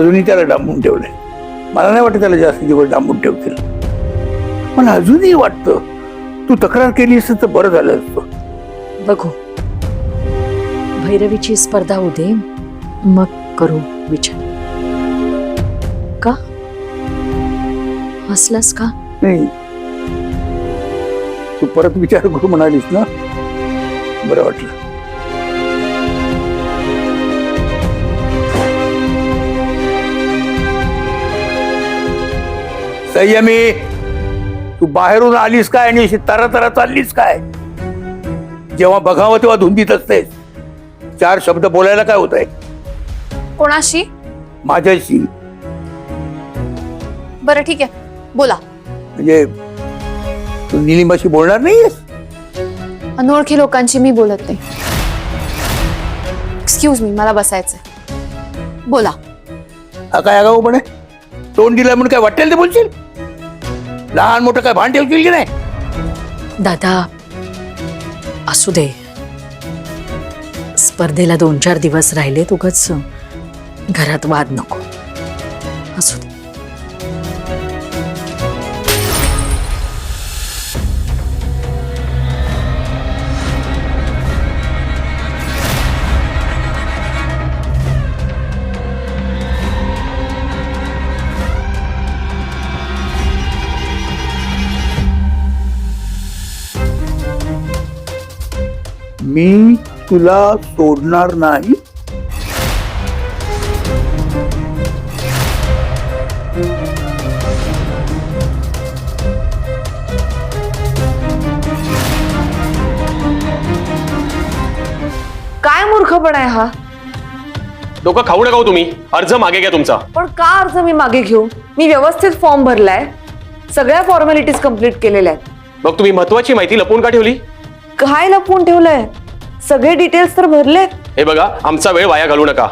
अजूनही त्याला डांबून ठेवलंय. मला नाही वाटत त्याला जास्त दिवस डांबून ठेवतील. मला अजूनही वाटतं तू तक्रार केली असत तर बरं झालं असतं. बघू, भैरवीची स्पर्धा होऊ दे, मग करू विचार. का हसलास का? नाही, तू परत विचार करू म्हणालीस ना, बरं वाटलं. संयमी, तू बाहेरून आलीस काय आणि अशी तरा चाललीस काय? जेव्हा बघावं तेव्हा धुंदीत असतेस. 4 शब्द बोलायला काय होत आहे? कोणाशी? माझ्याशी. बरं ठीक आहे, बोला. म्हणजे तू निलिमाशी बोलणार नाहीयेस? अनोळखी लोकांशी मी बोलत नाही. एक्सक्यूज मी, मला बसायचंय. बोला. हा काय आगाऊपण आहे? तोंड दिलं म्हणून काय वाटेल ते बोलशील? लहान मोठं काय भान ठेवशील की नाही? दादा असू दे, स्पर्धेला 2-4 दिवस राहिले, उगाच घरात वाद नको. असू दे. मी तुला सोडणार नाही. काय मूर्खपणा आहे हा? डोकं खाऊ नका हो तुम्ही. अर्ज मागे घ्या तुमचा. पण का अर्ज मी मागे घेऊ? मी व्यवस्थित फॉर्म भरलाय, सगळ्या फॉर्मॅलिटीज कंप्लीट केलेल्या आहेत. मग तुम्ही महत्वाची माहिती लपवून का ठेवली? काय लपवून ठेवलंय? सगळे डिटेल्स तर भरले. हे बघा, आमचा वेळ वाया घालू नका.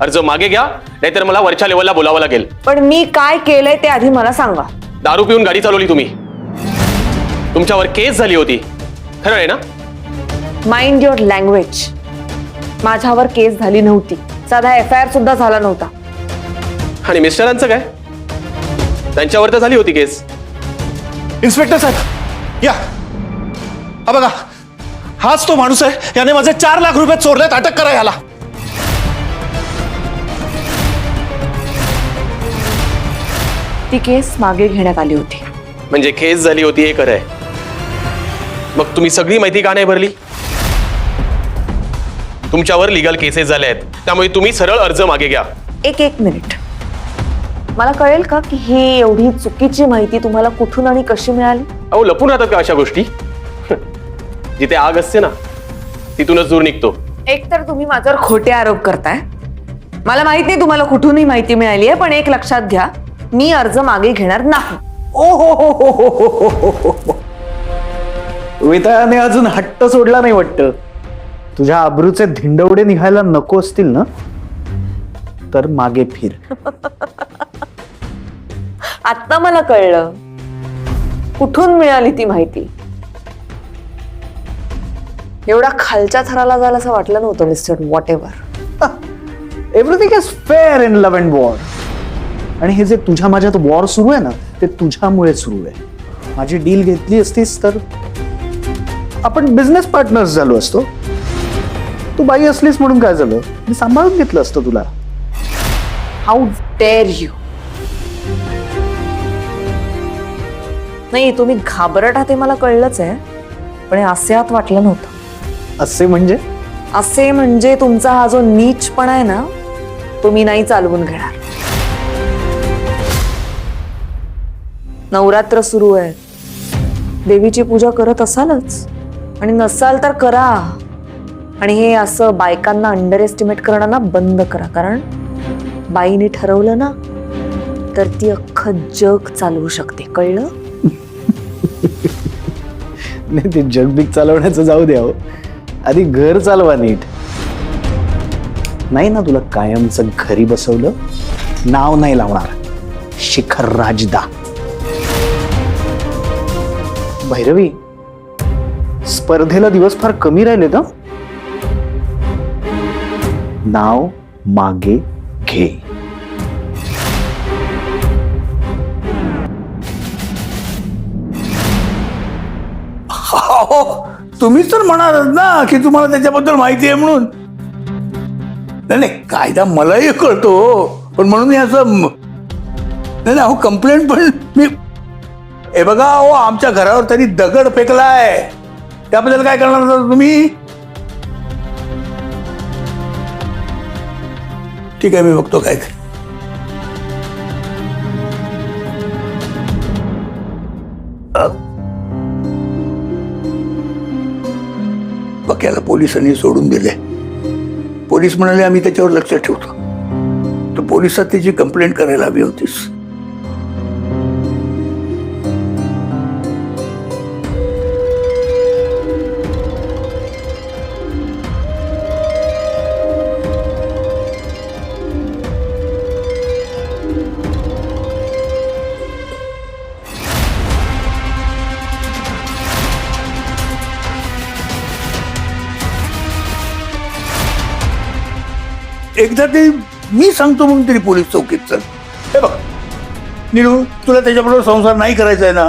अर्ज मागे घ्या, नाहीतर मला वरच्या लेवलला बोलावं लागेल. पण मी काय केलंय ते आधी मला सांगा. दारू पिऊन गाडी चालवली तुम्ही, तुमच्यावर केस झाली होती, खरं आहे ना? Mind your language. माझ्यावर केस झाली नव्हती, साधा FIR सुद्धा झाला नव्हता. आणि मिस्टरांचं काय? त्यांच्यावर तर झाली होती केस. इन्स्पेक्टर साहेब या. हा बघा, हाच तो माणूस आहे. याने माझे 4 लाख रुपये चोरलेत. अटक करा याला. ती केस मागे घेण्यात आली होती. म्हणजे केस झाली होती हे खरं आहे. मग तुम्ही सगळी माहिती का नाही भरली? तुमच्यावर लिगल केसेस झाल्या आहेत, त्यामुळे तुम्ही सरळ अर्ज मागे घ्या. एक मिनिट, मला कळेल का की ही एवढी चुकीची माहिती तुम्हाला कुठून आणि कशी मिळाली? अहो, लपून राहतात का अशा गोष्टी? जिथे आग असते ना, तिथूनच दूर निघतो. एकतर तुम्ही माझ्यावर खोटे आरोप करताय. मला माहित नाही तुम्हाला कुठूनही माहिती मिळाली आहे, पण एक लक्षात घ्या, मी अर्ज मागे घेणार नाही. वेताळाने अजून हट्ट सोडला नाही वाटतं. तुझ्या आबरूचे धिंडवडे निघायला नको असतील ना, तर मागे फिर. आता मला कळलं कुठून मिळाली ती माहिती. एवढा खालच्या थराला जायला असं वाटलं नव्हतं mister what ever. Everything is fair in love and war. आणि हे जे तुझ्या माझ्यात वॉर सुरू आहे ना, ते तुझ्यामुळे सुरू आहे. माझी डील घेतली असतीस तर आपण बिझनेस पार्टनर्स झालो असतो. तू बाई असलीस म्हणून काय झालं, मी सांभाळून घेतलं असतं तुला. How dare you. नाही, तुम्ही घाबरट आहात हे मला कळलंच आहे, पण हे असे आत वाटलं नव्हतं. असे म्हणजे? असे म्हणजे तुमचा हा जो नीचपणा आहे ना, तो मी नाही चालवून घेणार. नवरात्र सुरू आहे, देवीची पूजा करत असालच, आणि नसाल तर करा. आणि हे असं बायकांना अंडर एस्टिमेट करणं ना बंद करा. कारण बाईने ठरवलं ना, तर ती अख्खं जग चालवू शकते. कळलं? नाही, ते जगबिग चालवण्याचं जाऊ द्या हो. आधी घर चालवा नीट. नाही ना तुला कायमचं घरी बसवलं, नाव नाही लावणार. शिखर राजदा. भैरवी, स्पर्धेला दिवस फार कमी राहिले ना. नाव मागे घे. अहो तुम्हीच तर म्हणालात ना की तुम्हाला त्याच्याबद्दल माहिती आहे म्हणून. नाही नाही कायदा मलाही कळतो पण म्हणून हे असं नाही अहो कंप्लेंट पण मी हे बघा अहो आमच्या घरावर त्यांनी दगड फेकलाय त्याबद्दल काय करणार होता तुम्ही. ठीक आहे मी बघतो काय ते. बक्याला पोलिसांनी सोडून दिले. पोलीस म्हणाले आम्ही त्याच्यावर लक्ष ठेवतो. तर पोलिसात त्याची कंप्लेंट करायला हवी होतीस. एकदा ते मी सांगतो म्हणून तरी पोलीस चौकीत चल. हे बघ नीलू तुला त्याच्याबरोबर संसार नाही करायचा आहे ना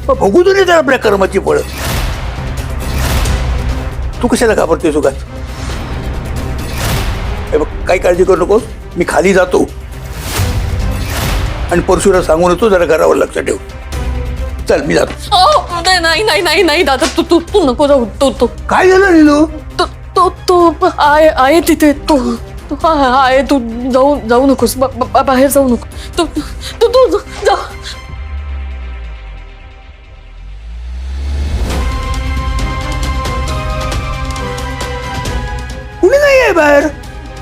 मग बघू तरी तर आपल्या कर्माची फळं. तू कशाला घाबरते सुखात. हे बघ काही काळजी करू नकोस मी खाली जातो आणि परशुरा सांगून येतो जरा घरावर लक्ष ठेव. चल मी जातो. नाही नाही नाही नाही दादा तू तू तू नको जाऊ. तो काय झालं नीलू. तो आहे तिथे तो आहे. तू जाऊ नकोस. बाहेर जाऊ नको. तू जा. कुणी नाही आहे बाहेर.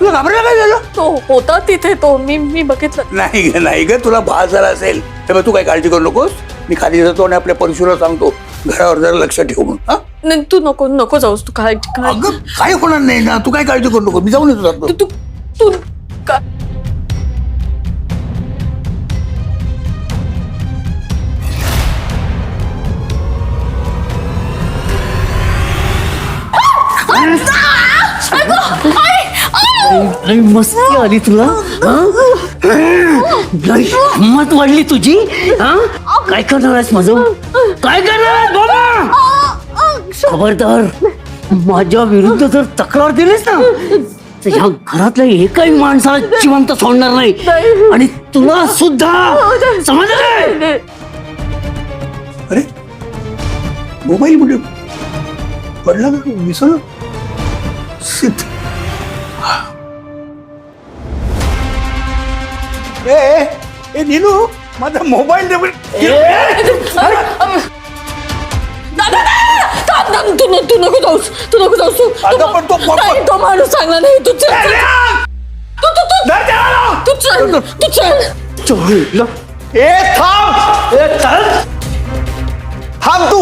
तुला घाबरायला काय झालं. तो होता तिथे तो मी बघितलं. नाही ग तुला भास झाला असेल. तेव्हा तू काय काळजी करू नकोस मी खाली जातो आणि आपल्या परशुरा सांगतो घरावर जरा लक्ष ठेव म्हणून. हा नाही तू नको जाऊस. तू काय अगं काय होणार नाही ना. तू काय काळजी करू नको मी जाऊन येतो जातो. तू तू का मस्ती आली तुला. हिंमत वाढली तुझी. काय करणार आहेस माझं. काय करणार आहेस बाबा. खबरदार माझ्या विरुद्ध जर तक्रार दिलीस ना तर ह्या घरातल्या एकाही माणसाला जिवंत सोडणार नाही आणि तुला सुद्धा समजलं. अरे मोबाईल कुठे पडला का विसरलो. ए नीलू माझा मोबाईल तू नको जाऊस. अगं, पण तो माणूस चांगला नाही. तू चल. तू चल. ए थांब. थांब तू.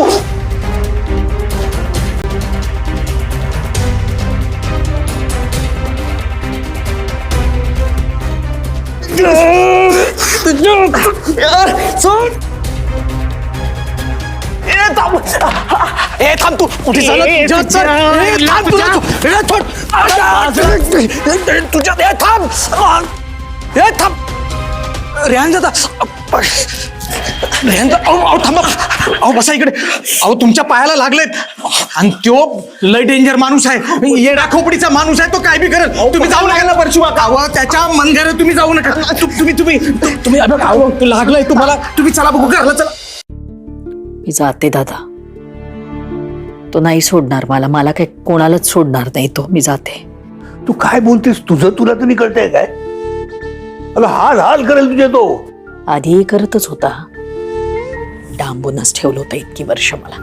थांब तू. कुठे तुझ्या थांब. थांब रेहान दादा. रेहान दादा थांबा. अहो बसा इकडे. अहो तुमच्या पायाला लागलेत आणि तो लय डेंजर माणूस आहे. येडा खोपडीचा माणूस आहे. तो काय बी करेल. तुम्ही जाऊ नका ना परशुवा. अहो त्याच्या मनघरे तुम्ही जाऊ नका. तुम्ही लागलंय तुम्हाला. तुम्ही चला बघू घरला चला. मी जाते दादा. तो नाही सोडणार मला काही कोणालाच सोडणार नाही तो. मी जाते. तू काय बोलतेस तुझं तुला तरी कळतंय काय. अगं हाल करेल तुझे तो. आधीही करतच होता. डांबूनच ठेवलं होतं इतकी वर्ष मला.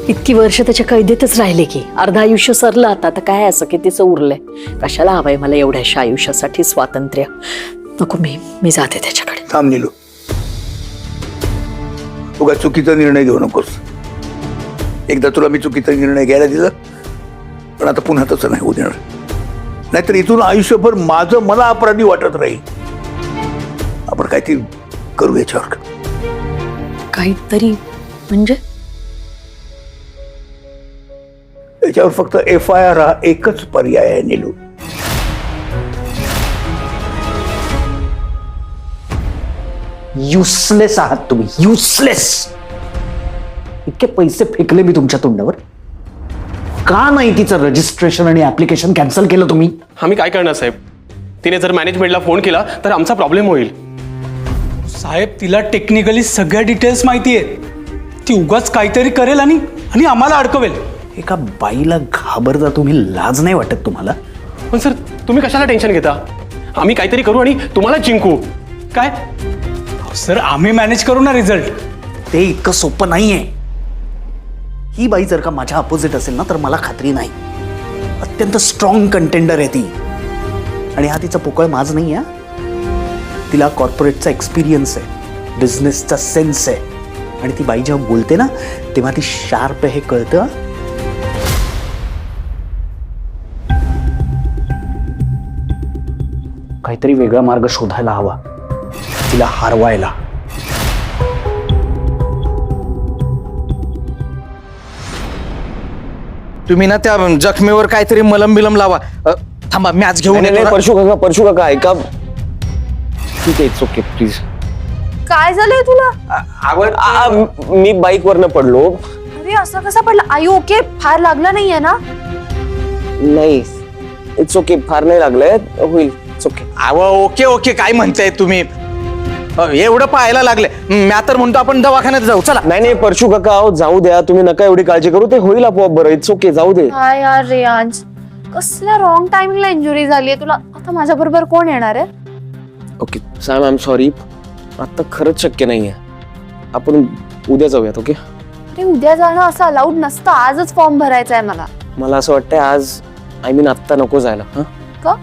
इतकी वर्ष त्याच्या कैदेतच राहिले की अर्ध आयुष्य सरलं आता. तर काय असं कितीचं उरलंय. कशाला हवंय मला एवढ्याशा आयुष्यासाठी स्वातंत्र्य. नको मी जाते त्याच्याकडे. थांब नीलू तू काय चुकीचा निर्णय घेऊ नकोस. एकदा तुला मी चुकीचा निर्णय घ्यायला दिला पण आता पुन्हा तसं नाही होऊ देणार. नाहीतर इथून आयुष्यभर माझं मला अपराधी वाटत राहील. आपण काहीतरी करू याच्यावर. काहीतरी म्हणजे याच्यावर फक्त FIR हा एकच पर्याय आहे नीलू. युसलेस आहात तुम्ही. युसलेस. इतके पैसे फेकले मी तुमच्या तोंडावर, का नाही तिचं रजिस्ट्रेशन आणि ऍप्लिकेशन कॅन्सल केलं तुम्ही? आम्ही काय करणार साहेब? तिने जर मॅनेजमेंटला फोन केला तर आमचा प्रॉब्लेम होईल. साहेब, तिला टेक्निकली सगळ्या डिटेल्स माहिती आहेत. ती उगाच काहीतरी करेल आणि आम्हाला अडकवेल. एका बाईला घाबरता तुम्ही? लाज नाही वाटत तुम्हाला? पण सर, तुम्ही कशाला टेन्शन घेता? आम्ही काहीतरी करू आणि तुम्हाला जिंकू. काय? सर, आम्ही मॅनेज करू ना रिझल्ट. ते इतकं सोपं नाहीये. ही बाई जर का माझ्या अपोजिट असेल ना तर मला खात्री नाही. अत्यंत स्ट्रॉंग कंटेंडर आहे ती. आणि हा तिचा पोकळ माज नाही आहे. तिला कॉर्पोरेटचा एक्सपिरियन्स आहे, बिझनेसचा सेन्स आहे. आणि ती बाई जेव्हा बोलते ना तेव्हा ती शार्प आहे, हे कळतं. काहीतरी वेगळा मार्ग शोधायला हवा तिला हरवायला. तुम्ही ना त्या जखमेवर काहीतरी मलम बिलम लावा. थांबा, मी आज घेऊन येतो. परशु काका ऐका. ठीक आहे, इट्स ओके, प्लीज. काय झालंय तुला? मी बाईक वरनं पडलो. अरे असं कसं पडलं? आई ओके? फार लागलं नाहीये ना? नाही, इट्स ओके, फार नाही लागलंय, होईल, इट्स ओके. अहो, ओके ओके काय म्हणताय तुम्ही? एवढं पाहायला लागले. मी तर म्हणतो आपण दवाखान्यात जाऊ. चला. नाही परशु काका, अहो जाऊ द्या, तुम्ही नका एवढी काळजी करू, ते होईल आपोआप बरं. इट्स ओके, जाऊ दे. काय यार रेयांज, कसल्या रॉंग टायमिंगला इंजुरी झालीये तुला. आता माझ्या बरोबर कोण येणार आहे? Okay Sam, I am sorry, आता खरंच शक्य नाहीये. आपण उद्या जाऊयात. ओके? अरे उद्या जाणं असं अलाउड नसतं. आजच फॉर्म भरायचा आहे मला. मला असं वाटतंय आज, आय मीन आत्ता नको जायला. का?